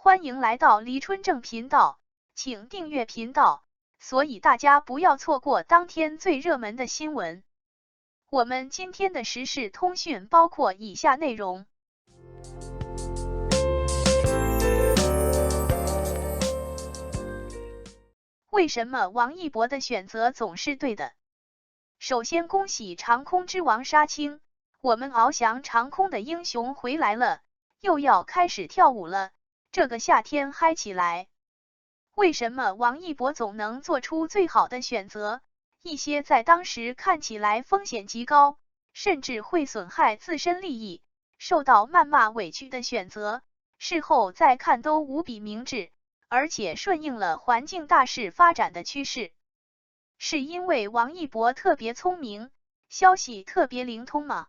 欢迎来到黎春正频道，请订阅频道，所以大家不要错过当天最热门的新闻。我们今天的时事通讯包括以下内容。为什么王一博的选择总是对的？首先恭喜长空之王杀青，我们翱翔长空的英雄回来了，又要开始跳舞了，这个夏天嗨起来。为什么王一博总能做出最好的选择？一些在当时看起来风险极高，甚至会损害自身利益，受到谩骂委屈的选择，事后再看都无比明智，而且顺应了环境大势发展的趋势。是因为王一博特别聪明，消息特别灵通吗？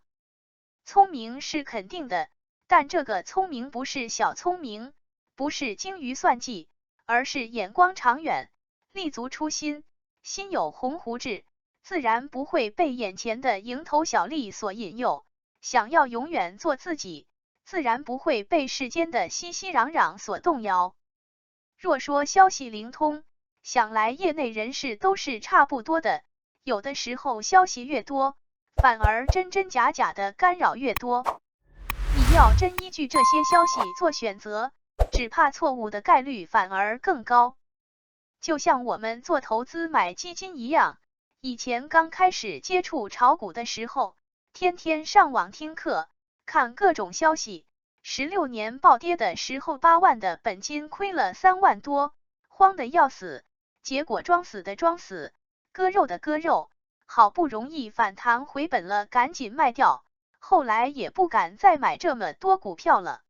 聪明是肯定的，但这个聪明不是小聪明，不是精于算计，而是眼光长远，立足初心，心有鸿鹄志，自然不会被眼前的蝇头小利所引诱，想要永远做自己，自然不会被世间的熙熙攘攘所动摇。若说消息灵通，想来业内人士都是差不多的，有的时候消息越多，反而真真假假的干扰越多。你要真依据这些消息做选择，只怕错误的概率反而更高。就像我们做投资买基金一样，以前刚开始接触炒股的时候，天天上网听课，看各种消息，16年暴跌的时候8万的本金亏了3万多，慌得要死，结果装死的装死，割肉的割肉，好不容易反弹回本了，赶紧卖掉，后来也不敢再买这么多股票了。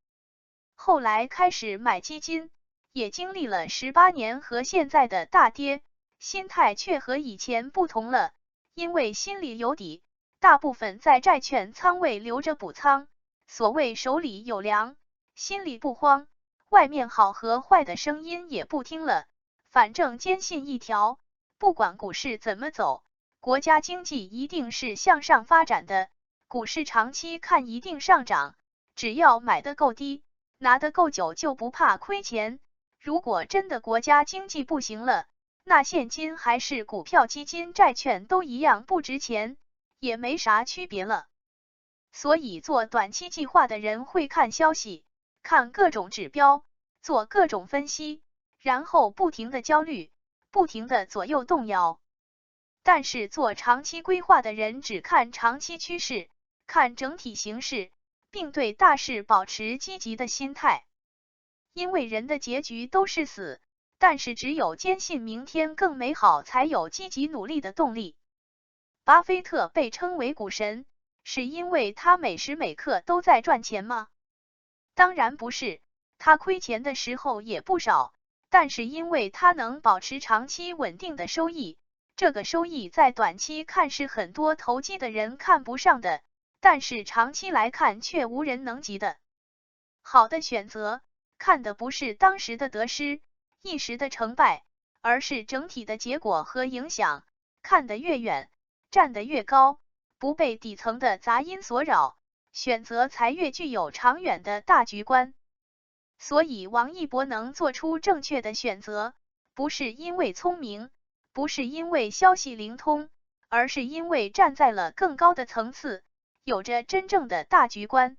后来开始买基金，也经历了18年和现在的大跌，心态却和以前不同了，因为心里有底，大部分在债券仓位留着补仓，所谓手里有粮，心里不慌，外面好和坏的声音也不听了，反正坚信一条，不管股市怎么走，国家经济一定是向上发展的，股市长期看一定上涨，只要买得够低，拿得够久就不怕亏钱。如果真的国家经济不行了，那现金还是股票、基金、债券都一样不值钱，也没啥区别了。所以做短期计划的人会看消息，看各种指标，做各种分析，然后不停的焦虑，不停的左右动摇。但是做长期规划的人只看长期趋势，看整体形势，并对大势保持积极的心态。因为人的结局都是死，但是只有坚信明天更美好，才有积极努力的动力。巴菲特被称为股神，是因为他每时每刻都在赚钱吗？当然不是，他亏钱的时候也不少，但是因为他能保持长期稳定的收益，这个收益在短期看是很多投机的人看不上的，但是长期来看却无人能及的。好的选择，看的不是当时的得失，一时的成败，而是整体的结果和影响，看得越远，站得越高，不被底层的杂音所扰，选择才越具有长远的大局观。所以王一博能做出正确的选择，不是因为聪明，不是因为消息灵通，而是因为站在了更高的层次，有着真正的大局观。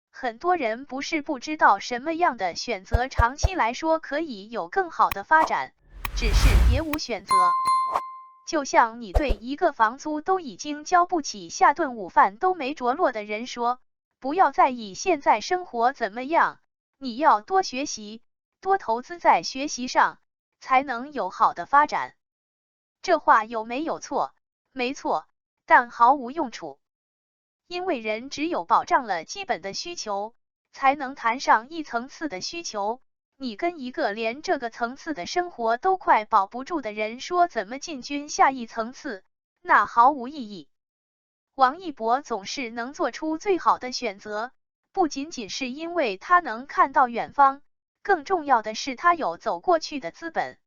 很多人不是不知道什么样的选择长期来说可以有更好的发展，只是别无选择。就像你对一个房租都已经交不起，下顿午饭都没着落的人说，不要在意现在生活怎么样，你要多学习，多投资在学习上，才能有好的发展。这话有没有错？没错，但毫无用处。因为人只有保障了基本的需求，才能谈上一层次的需求。你跟一个连这个层次的生活都快保不住的人说怎么进军下一层次，那毫无意义。王一博总是能做出最好的选择，不仅仅是因为他能看到远方，更重要的是他有走过去的资本。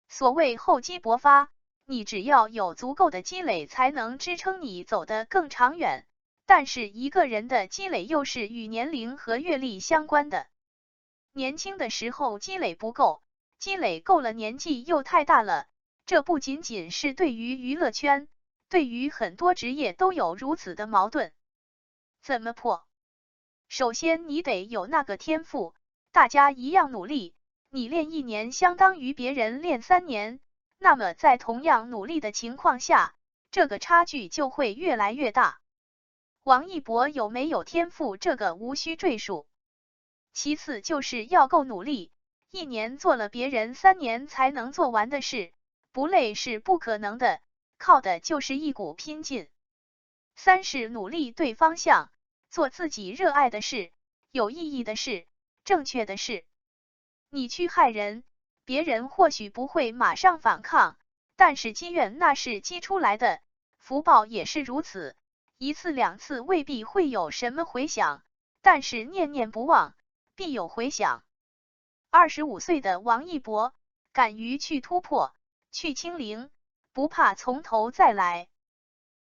所谓厚积薄发，你只要有足够的积累，才能支撑你走得更长远。但是一个人的积累又是与年龄和阅历相关的。年轻的时候积累不够，积累够了年纪又太大了。这不仅仅是对于娱乐圈，对于很多职业都有如此的矛盾。怎么破？首先你得有那个天赋，大家一样努力，你练1年相当于别人练3年，那么在同样努力的情况下，这个差距就会越来越大。王一博有没有天赋，这个无需赘述。其次就是要够努力，1年做了别人3年才能做完的事，不累是不可能的，靠的就是一股拼劲。3是努力对方向，做自己热爱的事，有意义的事，正确的事。你去害人，别人或许不会马上反抗，但是积怨那是积出来的，福报也是如此。1次2次未必会有什么回响，但是念念不忘，必有回响。25岁的王一博，敢于去突破，去清零，不怕从头再来。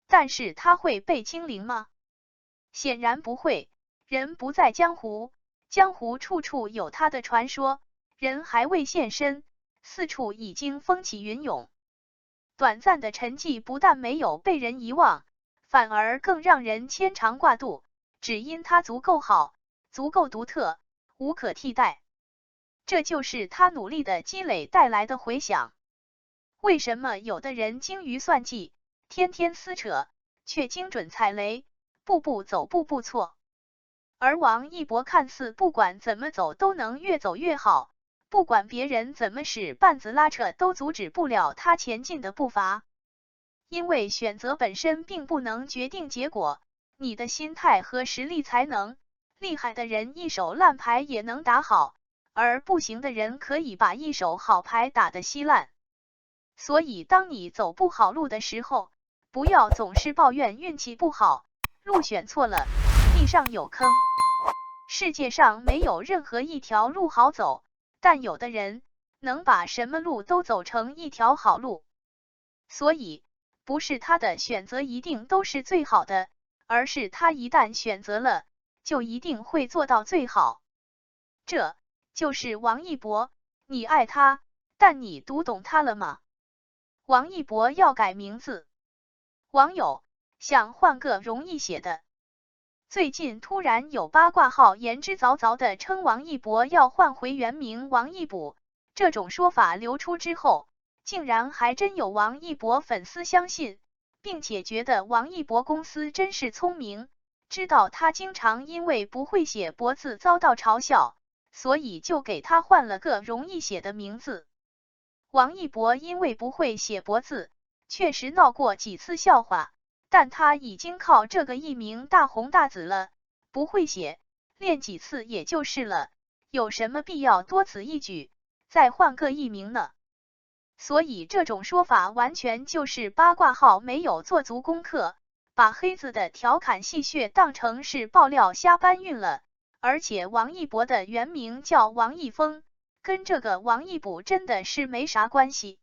但是他会被清零吗？显然不会，人不在江湖，江湖处处有他的传说，人还未现身，四处已经风起云涌。短暂的沉寂不但没有被人遗忘，反而更让人牵肠挂肚，只因他足够好，足够独特，无可替代。这就是他努力的积累带来的回响。为什么有的人精于算计，天天撕扯，却精准踩雷，步步走步步错？而王一博看似不管怎么走都能越走越好，不管别人怎么使绊子拉扯，都阻止不了他前进的步伐。因为选择本身并不能决定结果，你的心态和实力才能。厉害的人一手烂牌也能打好，而不行的人可以把一手好牌打得稀烂。所以当你走不好路的时候，不要总是抱怨运气不好，路选错了，地上有坑。世界上没有任何一条路好走，但有的人能把什么路都走成一条好路。所以不是他的选择一定都是最好的，而是他一旦选择了，就一定会做到最好。这就是王一博，你爱他，但你读懂他了吗？王一博要改名字。网友想换个容易写的。最近突然有八卦号言之凿凿的称王一博要换回原名王一卜，这种说法流出之后，竟然还真有王一博粉丝相信，并且觉得王一博公司真是聪明，知道他经常因为不会写博字遭到嘲笑，所以就给他换了个容易写的名字。王一博因为不会写博字，确实闹过几次笑话，但他已经靠这个艺名大红大紫了，不会写，练几次也就是了，有什么必要多此一举，再换个艺名呢？所以这种说法完全就是八卦号没有做足功课，把黑子的调侃戏谑当成是爆料瞎搬运了。而且王一博的原名叫王一峰，跟这个王一卜真的是没啥关系。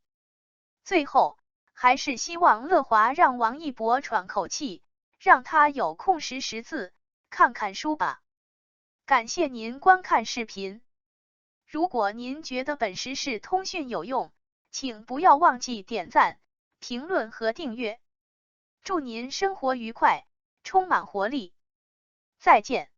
最后还是希望乐华让王一博喘口气，让他有空时识字，看看书吧。感谢您观看视频。如果您觉得本时事通讯有用，请不要忘记点赞、评论和订阅。祝您生活愉快，充满活力。再见。